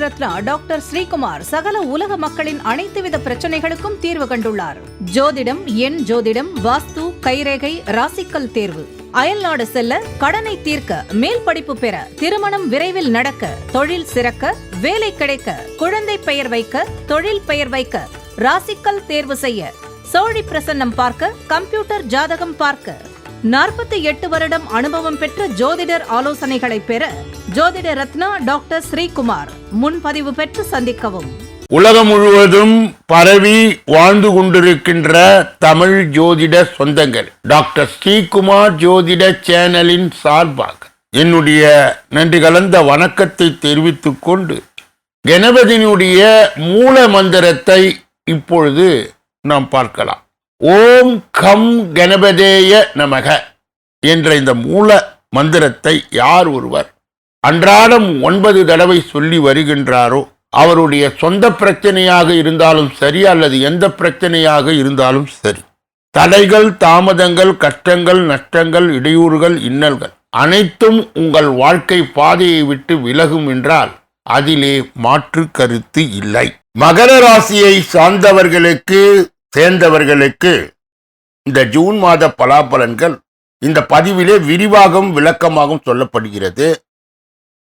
Ratna doctor Sreekumar சகல உலக மக்களின் அனைத்து வித பிரச்சனைகளுக்கும் தீர்வு கண்டுள்ளார். ஜோதிடம், எண் ஜோதிடம், வாஸ்து, கைரேகை, ராசிக்கல் தேர்வு, அயல்நாடு செல்ல, கடனை தீர்க்க, மேல் படிப்பு பெற, திருமணம் விரைவில் நடக்க, தொழில் சிறக்க, வேலை கிடைக்க, குழந்தை பெயர் வைக்க, தொழில் பெயர் வைக்க, ராசிக்கல் தேர்வு செய்ய, சோழி பிரசன்னம் பார்க்க, கம்ப்யூட்டர் ஜாதகம் பார்க்க, 48 வருடம் அனுபவம் பெற்ற ஜோதிடர் ஆலோசனைகளை பெற ஜோதிட ரத்னா டாக்டர் ஸ்ரீகுமார் முன்பதிவு பெற்று சந்திக்கவும். உலகம் முழுவதும் பரவி வாழ்ந்து கொண்டிருக்கின்ற தமிழ் ஜோதிட சொந்தங்கள், டாக்டர் ஸ்ரீகுமார் ஜோதிட சேனலின் சார்பாக என்னுடைய நன்றி கலந்த வணக்கத்தை தெரிவித்துக் கொண்டு கணபதியினுடைய மூல மந்திரத்தை இப்பொழுது நாம் பார்க்கலாம். ஓம் கம் கணபதேய நமக என்ற இந்த மூல மந்திரத்தை யார் ஒருவர் அன்றாடம் 9 தடவை சொல்லி வருகின்றாரோ அவருடைய சொந்த பிரச்சனையாக இருந்தாலும் சரி அல்லது எந்த பிரச்சனையாக இருந்தாலும் சரி, தடைகள், தாமதங்கள், கஷ்டங்கள், நஷ்டங்கள், இடையூறுகள், இன்னல்கள் அனைத்தும் உங்கள் வாழ்க்கை பாதையை விட்டு விலகும் என்றால் அதிலே மாற்று கருத்து இல்லை. மகர ராசியை சேர்ந்தவர்களுக்கு இந்த ஜூன் மாத பலாபலன்கள் இந்த பதிவிலே விரிவாகவும் விளக்கமாகவும் சொல்லப்படுகிறது.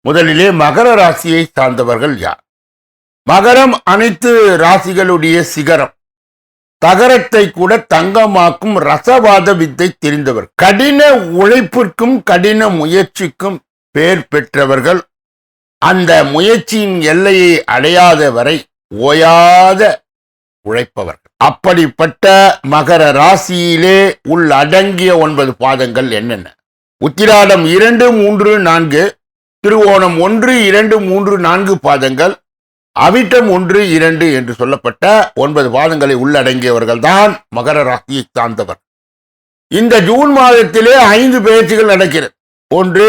முதலிலே மகர ராசியை சார்ந்தவர்கள் யார்? மகரம் அனைத்து ராசிகளுடைய சிகரம். தகரத்தை கூட தங்கமாக்கும் ரசவாத வித்தை தெரிந்தவர். கடின உழைப்பிற்கும் கடின முயற்சிக்கும் பெயர் பெற்றவர்கள். அந்த முயற்சியின் எல்லையை அடையாத வரை ஓயாத உழைப்பவர்கள். அப்படிப்பட்ட மகர ராசியிலே உள்ளடங்கிய 9 பாதங்கள் என்னென்ன? உத்திராடம் 2, 3, 4, திருவோணம் 1, 2, 3, 4 பாதங்கள், அவிட்டம் 1, 2 என்று சொல்லப்பட்ட 9 பாதங்களை உள்ளடங்கியவர்கள் தான் மகர ராசியை சார்ந்தவர். இந்த ஜூன் மாதத்திலே 5 பெயர்ச்சிகள் நடக்கிறது. 1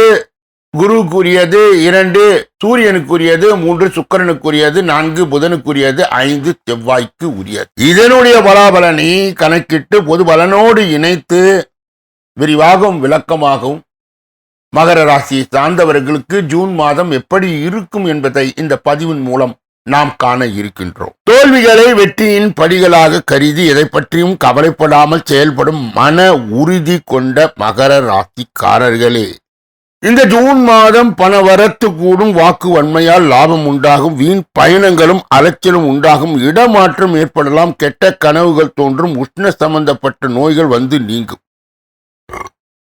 குருவுக்குரியது, 2 சூரியனுக்குரியது, 3 சுக்கிரனுக்குரியது, 4 புதனுக்குரியது, 5 செவ்வாய்க்கு உரியது. இதனுடைய பலாபலனை கணக்கிட்டு பொது பலனோடு இணைத்து விரிவாகவும் விளக்கமாகவும் மகர ராசியை சார்ந்தவர்களுக்கு ஜூன் மாதம் எப்படி இருக்கும் என்பதை இந்த பதிவின் மூலம் நாம் காண இருக்கின்றோம். தோல்விகளை வெற்றியின் படிகளாக கருதி எதை பற்றியும் கவலைப்படாமல் செயல்படும் மன உறுதி கொண்ட மகர ராசிக்காரர்களே, இந்த ஜூன் மாதம் பணவரத்து கூடும், வாக்கு வன்மையால் லாபம் உண்டாகும், வீண் பயணங்களும் அலைச்சலும் உண்டாகும், இடமாற்றம் ஏற்படலாம், கெட்ட கனவுகள் தோன்றும், உஷ்ண சம்பந்தப்பட்ட நோய்கள் வந்து நீங்கும்.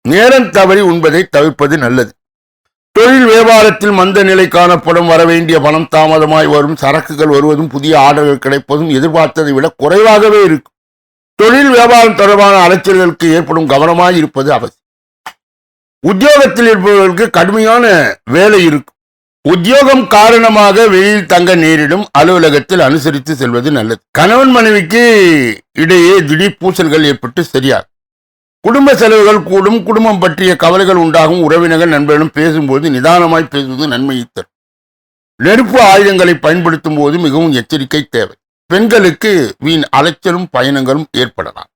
நேரம் தவறி உண்பதை தவிர்ப்பது நல்லது. தொழில் வியாபாரத்தில் மந்த நிலை காணப்படும், வரவேண்டிய பணம் தாமதமாய் வரும், சரக்குகள் வருவதும் புதிய ஆர்டர்கள் கிடைப்பதும் எதிர்பார்த்ததை விட குறைவாகவே இருக்கும். தொழில் வியாபாரம் தொடர்பான அலைச்சல்களுக்கு ஏற்படும் கவனமாய் இருப்பது அவசியம். உத்தியோகத்தில் இருப்பவர்களுக்கு கடுமையான வேலை இருக்கும். உத்தியோகம் காரணமாக வெளியில் தங்க நேரிடும், அலுவலகத்தில் அனுசரித்து செல்வது நல்லது. கணவன் மனைவிக்கு இடையே திடீர் பூசல்கள் ஏற்பட்டு சரியாகும். குடும்ப செலவுகள் கூடும், குடும்பம் பற்றிய கவலைகள் உண்டாகும். உறவினர்கள் நண்பர்களும் பேசும்போது நிதானமாய் பேசுவது நன்மையை தரும். நெருப்பு ஆயுதங்களை பயன்படுத்தும் போது மிகவும் எச்சரிக்கை தேவை. பெண்களுக்கு வீண் அலைச்சலும் பயணங்களும் ஏற்படலாம்.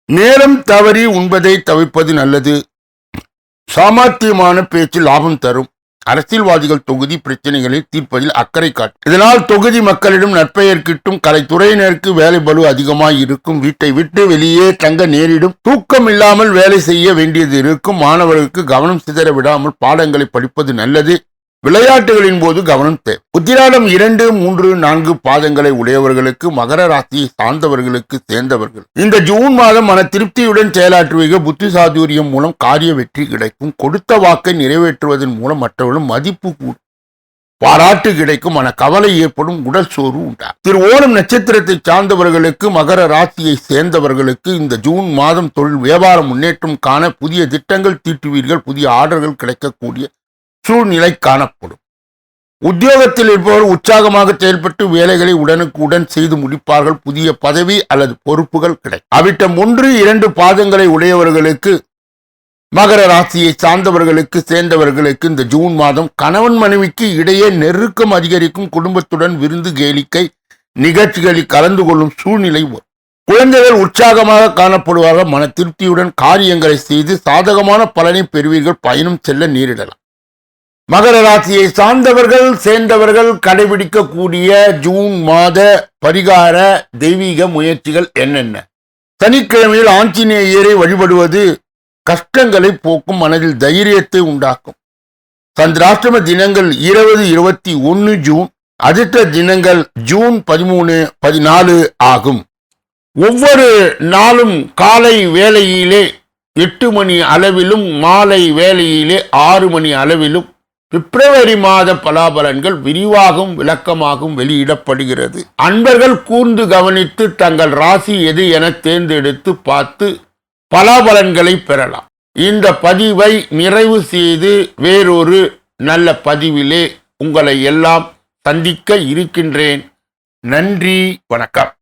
நேரம் தவறி உண்பதை தவிர்ப்பது நல்லது. சாமர்த்தியமான பேச்சு லாபம் தரும். அரசியல்வாதிகள் தொகுதி பிரச்சனைகளை தீர்ப்பதில் அக்கறை காட்டும். இதனால் தொகுதி மக்களிடம் நற்பெயர் கிட்டும். கலைத்துறையினருக்கு வேலை பளு அதிகமாய் இருக்கும். வீட்டை விட்டு வெளியே தங்க நேரிடும். தூக்கம் இல்லாமல் வேலை செய்ய வேண்டியது இருக்கும். மாணவர்களுக்கு கவனம் சிதற விடாமல் பாடங்களை படிப்பது நல்லது. விளையாட்டுகளின் போது கவனம் தேவை. உத்திராடம் 2, 3, 4 பாதங்களை உடையவர்களுக்கு, மகர ராசியை சார்ந்தவர்களுக்கு சேர்ந்தவர்கள் இந்த ஜூன் மாதம் மன திருப்தியுடன் செயலாற்றுவீர்கள். புத்தி சாதுரியம் மூலம் காரிய வெற்றி கிடைக்கும். கொடுத்த வாக்கை நிறைவேற்றுவதன் மூலம் மற்றவர்களும் மதிப்பு கூடும். பாராட்டு கிடைக்கும். மன கவலை ஏற்படும். உடல் சோர்வு உண்டாகும். திருவோணம் நட்சத்திரத்தை சார்ந்தவர்களுக்கு, மகர ராசியை சேர்ந்தவர்களுக்கு இந்த ஜூன் மாதம் தொழில் வியாபாரம் முன்னேற்றம் காண புதிய திட்டங்கள் தீட்டுவீர்கள். புதிய ஆர்டர்கள் கிடைக்கக்கூடிய சூழ்நிலை காணப்படும். உத்தியோகத்தில் இருப்பவர்கள் உற்சாகமாக செயல்பட்டு வேலைகளை உடனுக்குடன் செய்து முடிப்பார்கள். புதிய பதவி அல்லது பொறுப்புகள் கிடைக்கும். அவிட்டம் 1, 2 பாதங்களை உடையவர்களுக்கு, மகர ராசியை சார்ந்தவர்களுக்கு சேர்ந்தவர்களுக்கு இந்த ஜூன் மாதம் கணவன் மனைவிக்கு இடையே நெருக்கம் அதிகரிக்கும். குடும்பத்துடன் விருந்து கேளிக்கை நிகழ்ச்சிகளில் கலந்து கொள்ளும் சூழ்நிலை வரும். குழந்தைகள் உற்சாகமாக காணப்படுவார்கள். மன திருப்தியுடன் காரியங்களை செய்து சாதகமான பலனை பெறுவீர்கள். பயணம் செல்ல நேரிடலாம். மகர ராசியை சார்ந்தவர்கள் சேர்ந்தவர்கள் கடைபிடிக்கக்கூடிய ஜூன் மாத பரிகார தெய்வீக முயற்சிகள் என்னென்ன? சனிக்கிழமையில் ஆஞ்சநேயரை வழிபடுவது கஷ்டங்களை போக்கும், மனதில் தைரியத்தை உண்டாக்கும். சந்திராஷ்டம தினங்கள் 20, 21 ஜூன். அதிர்ஷ்ட தினங்கள் ஜூன் 13, 14 ஆகும். ஒவ்வொரு நாளும் காலை வேளையிலே 8 மணி அளவிலும் மாலை வேளையிலே 6 மணி அளவிலும் பிப்ரவரி மாத பலாபலன்கள் விரிவாகவும் விளக்கமாகவும் வெளியிடப்படுகிறது. அன்பர்கள் கூர்ந்து கவனித்து தங்கள் ராசி எது என தேர்ந்தெடுத்து பார்த்து பலாபலன்களை பெறலாம். இந்த பதிவை நிறைவு செய்து வேறொரு நல்ல பதிவிலே உங்களை எல்லாம் சந்திக்க இருக்கின்றேன். நன்றி, வணக்கம்.